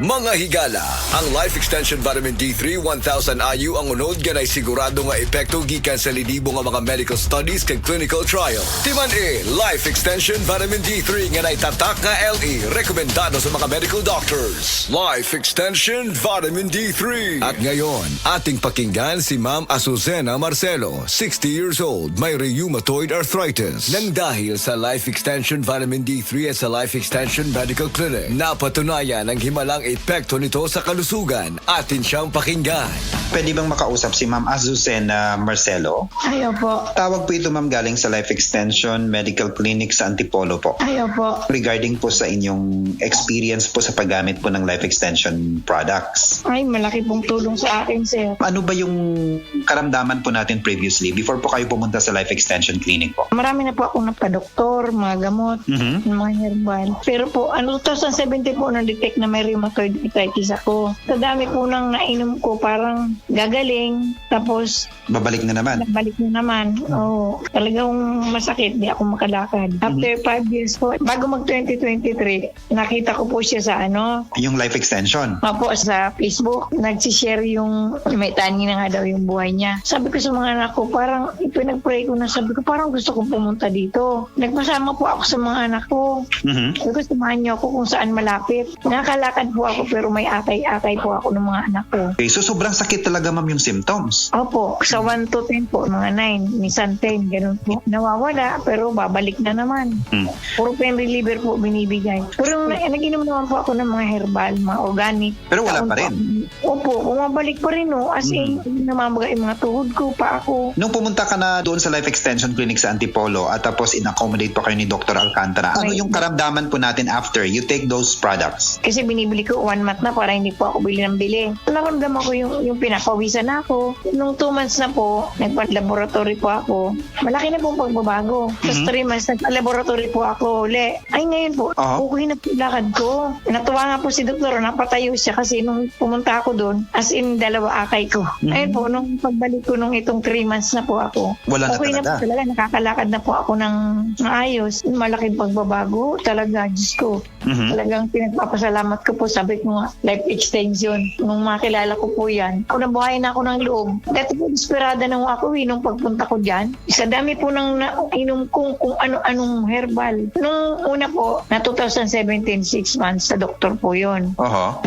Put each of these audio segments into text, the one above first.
Mga higala, ang Life Extension Vitamin D3 1000 IU ang unod ganay sigurado nga epekto gikan sa lidibo nga mga medical studies kag clinical trial. Timan Life Extension Vitamin D3 nga tatak nga LE rekomendado sa mga medical doctors. Life Extension Vitamin D3. At ngayon, ating pakinggan si Ma'am Azucena Marcelo, 60 years old, may rheumatoid arthritis. Nang dahil sa Life Extension Vitamin D3 at sa Life Extension Medical Clinic, napatunayan ang himalang epekto nito sa kalusugan. Atin siyang pakinggan. Pwede bang makausap si Ma'am Azucena Marcelo? Ayaw po. Tawag po ito ma'am galing sa Life Extension Medical Clinic sa Antipolo po. Ayaw po. Regarding po sa inyong experience po sa paggamit po ng Life Extension products. Ay, malaki pong tulong sa akin, sir. Ano ba yung karamdaman po natin previously before po kayo pumunta sa Life Extension Clinic po? Marami na po akong napadoktor, mga gamot, mga herbal. Pero po, 2017 po na-detect na may rheumatoid arthritis ako. Sa dami po nang nainom ko, parang gagaling. Tapos, Babalik na naman. balik na naman. Oo. Talagang masakit, di ako makalakad. After 5 years po, bago mag-2023, nakita ko po siya sa Yung Life Extension. Opo, sa Facebook, nagsishare yung may tani na nga daw yung buhay niya. Sabi ko sa mga anak ko, parang ipinag-pray ko na, sabi ko, parang gusto kong pumunta dito. Nagpasama po ako sa mga anak ko. Sabi ko, samahan niyo ako kung saan malapit. Nakakalakad po ako pero may akay-akay po ako ng mga anak ko. Okay, so sobrang sakit talaga ma'am yung symptoms. Opo, sa 1 to 10 po, mga 9, minsan 10, ganun po. Nawawala, pero babalik na naman. Puro pain reliever po binibigay. Pero nag-inom naman po ako ng mga herbal, mga organic. Pero wala pa rin. Opo, bumabalik pa rin, no? As in, namamaga yung mga tuhod ko, pa ako. Nung pumunta ka na doon sa Life Extension Clinic sa Antipolo at tapos in-accommodate pa kayo ni Dr. Alcantara, ano yung karamdaman po natin after you take those products? Kasi binibili ko 1 month na para hindi po ako bili ng bili. Naramdaman ko yung pinakawisan ako. Nung 2 months na po, nagpa-laboratory po ako. Malaki na pong pagbabago. Tapos 3 months, nagpa-laboratory po ako uli. Ay, ngayon po, okay na po yung lakad ko. Natuwa nga po si doktor, napatayo siya kasi nung pumunta ako doon, as in 2 akay ko. Ayun po, nung pagbalik ko nung itong 3 months na po ako, Wala na okay talaga. na po talaga. Nakakalakad na po ako ng maayos. Malaking pagbabago. Talaga, Diyos ko. Talagang pinagpapasalamat ko po. Sabi ko nga, life extension. Nung makilala ko po yan, ako nabuhay na ako ng loob. Dati po, desperada na ako nung pagpunta ko dyan. Sa dami po nang nainom kung ano-anong herbal. Nung una po, na 2017, 6 months, sa doktor po yun.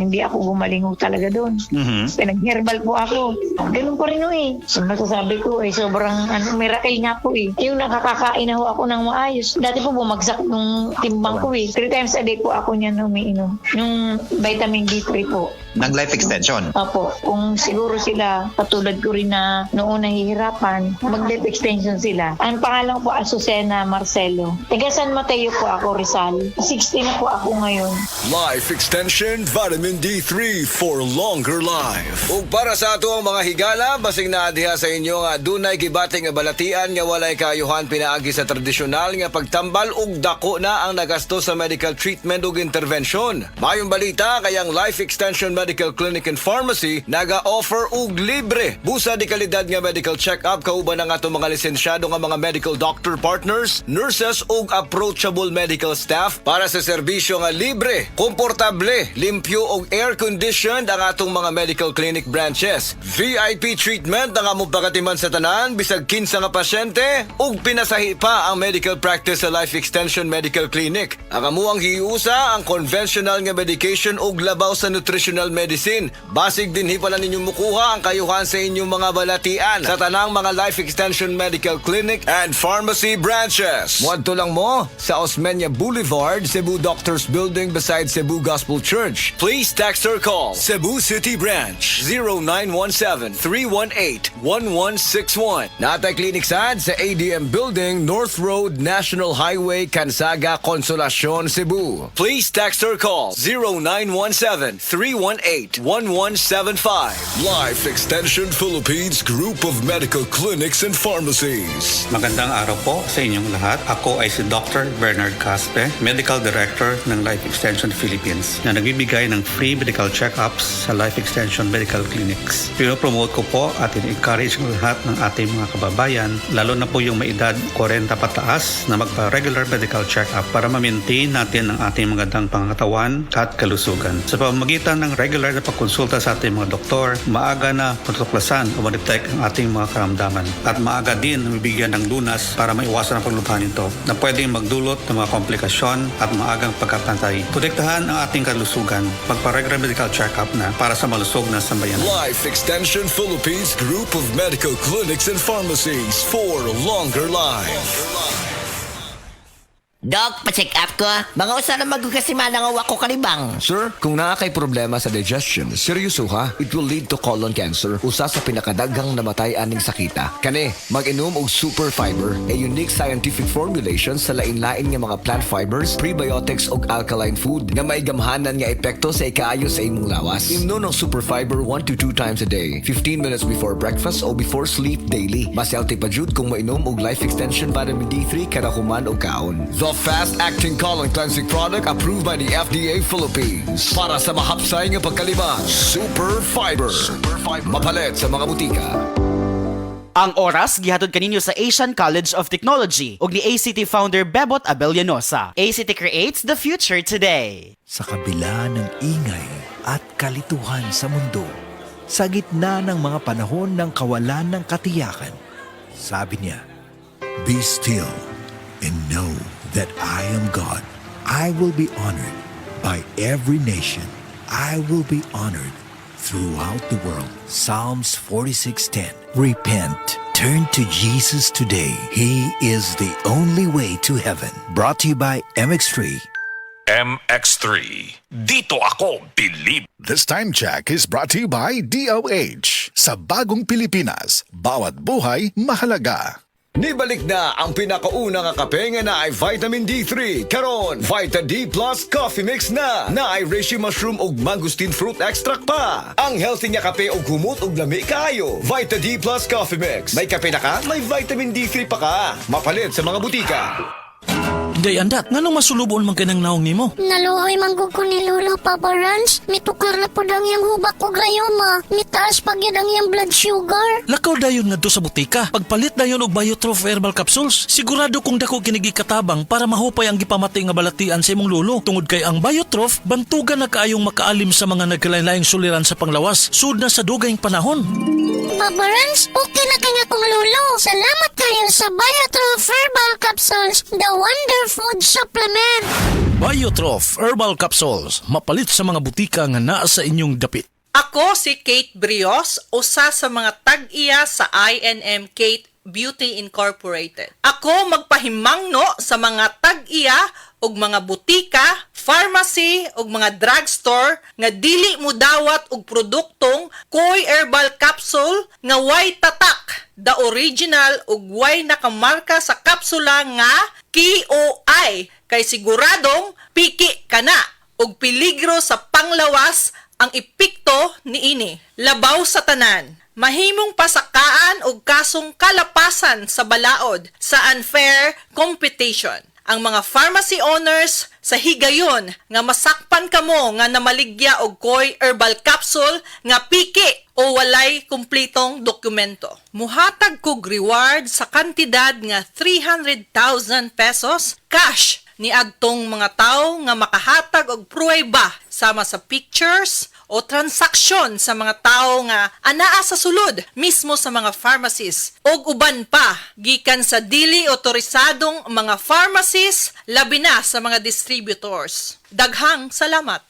Hindi ako gumaling talaga doon. Pinag-herbal po ako. Ganun pa rin So, masasabi ko sobrang miracle nga po Yung nakakakain na ako ng maayos. Dati po bumagsak nung timbang ko 3 times a day po ako niyan umiinom. Yung vitamin D3 po. Ng Life Extension? Opo. Kung siguro sila, katulad ko rin na noon nahihirapan, mag-life extension sila. Ang pangalan po, Azucena Marcelo. Taga San Mateo po ako, Rizal. 60 na po ako ngayon. Life Extension Vitamin D3 for longer life. Ug para sa ato ang mga higala, basing naadiha sa inyo nga dunay gibating nga balatian nga walay kayuhan pinaagi sa tradisyonal nga pagtambal ug dako na ang nagasto sa medical treatment ug intervention. Mayong balita kayang Life Extension Medical Clinic and Pharmacy naga-offer og libre busa di kalidad nga medical check-up kauban ang ato mga lisensyado nga mga medical doctor partners, nurses ug approachable medical staff para sa serbisyo nga libre, komportable, limpyo ug air-conditioned ang atong mga medical clinic branches. VIP treatment ang among pagatiman sa tanan bisag kinsa nga pasyente ug pinasahi pa ang medical practice sa Life Extension Medical Clinic. Ang amuang hiusa ang conventional nga medication ug labaw sa nutritional medicine. Basig dinhi pala ninyong mukuha ang kayuhan sa inyong mga balatian sa tanang mga Life Extension Medical Clinic and Pharmacy branches. Muadto lang mo sa Osmeña Boulevard, Cebu Doctors Building beside Cebu Gospel Church. Please text or call Cebu City Branch 0917-318-1161. Natay Clinic sad sa ADM Building, North Road, National Highway, Cansaga, Consolacion, Cebu. Please text or call 0917-318 0918-1175. Life Extension Philippines Group of Medical Clinics and Pharmacies. Magandang araw po sa inyong lahat. Ako ay si Dr. Bernard Caspe, Medical Director ng Life Extension Philippines na nagbibigay ng free medical check-ups sa Life Extension Medical Clinics. Pinopromote ko po at in-encourage ng lahat ng ating mga kababayan, lalo na po yung may edad 40 pataas na magpa-regular medical check-up para ma-maintain natin ang ating magandang pangangatawan at kalusugan. Sa pamamagitan ng regular na pagkonsulta sa ating mga doktor, maaga na matutuklasan o ma-detect ang ating mga karamdaman at maaga din mabibigyan ng lunas para maiwasan ang paglubhan nito na pwedeng magdulot ng mga komplikasyon at maagang pagkapantay. Protektahan ang ating kalusugan. Magpa-regular medical check-up na para sa malusog na sambayanan. Life Extension Philippines Group of Medical Clinics and Pharmacies for longer life. Doc, pa-check up ko. Mga usa na magkakasimana nga wako kalibang. Sir, kung nakakay problema sa digestion, seryoso ha, it will lead to colon cancer, usa sa pinakadaghang namatay aning sakita. Kani, mag-inom og super fiber, a unique scientific formulation sa lain-lain nga mga plant fibers, prebiotics ug alkaline food nga may gamhanan nga epekto sa ikaayo sa imong lawas. Imnon ng super fiber 1 to 2 times a day, 15 minutes before breakfast o before sleep daily. Mas healthy pa jud kung mainom og Life Extension Vitamin D3 kada human o kaon. The fast-acting colon cleansing product approved by the FDA Philippines. Para sa mahapsay nga pagkalibang, Super Fiber. Mapalit sa mga butika. Ang oras gihatod kaninyo sa Asian College of Technology ug ni ACT founder Bebot Abellanosa. ACT creates the future today. Sa kabila ng ingay at kalituhan sa mundo, sa gitna ng mga panahon ng kawalan ng katiyakan, sabi niya, "Be still and know that I am God. I will be honored by every nation. I will be honored throughout the world." Psalms 46:10. Repent. Turn to Jesus today. He is the only way to heaven. Brought to you by MX3. MX3. Dito ako, believe. This time check is brought to you by DOH. Sa bagong Pilipinas, bawat buhay mahalaga. Nibalik na ang pinakauna nga kape nga na ay vitamin D3. Karon, Vita D Plus Coffee Mix na ay reishi mushroom ug mangosteen fruit extract pa. Ang healthy nga kape ug humot ug lami kaayo. Vita D Plus Coffee Mix. May kape na ka, may vitamin D3 pa ka. Mapalit sa mga butika. Day andat, nganong masulubon man kanang naong nimo? Naluoy manggug ko ni Lolo, Papa Rans. Mitukar na po ang iyang hubak o grayoma. Mitaas pag yan ang iyang blood sugar. Lakaw dayon nga do sa butika. Pagpalit dayon og Biotrof Herbal Capsules, sigurado kung dako kinigi katabang para mahupay ang gipamatay nga balatian sa imong lolo. Tungod kay ang Biotrof, bantugan na kaayong makaalim sa mga nagkalain-laing suliran sa panglawas, sud na sa dugayng panahon. Papa Rans, okay na kanya kong lolo. Salamat kayo sa Biotrof Herbal Capsules, the wonder food supplement. Biotrof Herbal Capsules, mapalit sa mga butika nga naa sa inyong dapit. Ako si Kate Brios, usa sa mga tag-iya sa INM Kate Beauty Incorporated. Ako magpahimangno sa mga tag-iya og mga butika, pharmacy ug mga drugstore nga dili mo dawat og produktong Koy Herbal Capsule nga way tatak, the original ug way nakamarka sa kapsula nga KOI kay siguradong piki kana ug peligro sa panglawas ang epekto niini. Labaw sa tanan. Mahimong pasakaan og kasong kalapasan sa balaod sa unfair competition. Ang mga pharmacy owners sa higayon nga masakpan kamo nga namaligya og Koy Herbal Capsule nga piki o walay kumpletong dokumento. Muhatag kog reward sa kantidad nga 300,000 pesos cash ni agtong mga tao nga makahatag og pruweba sama sa pictures o transaksyon sa mga tao nga anaa sa sulod mismo sa mga pharmacies og uban pa gikan sa dili otorisadong mga pharmacies labi na sa mga distributors. Daghang salamat.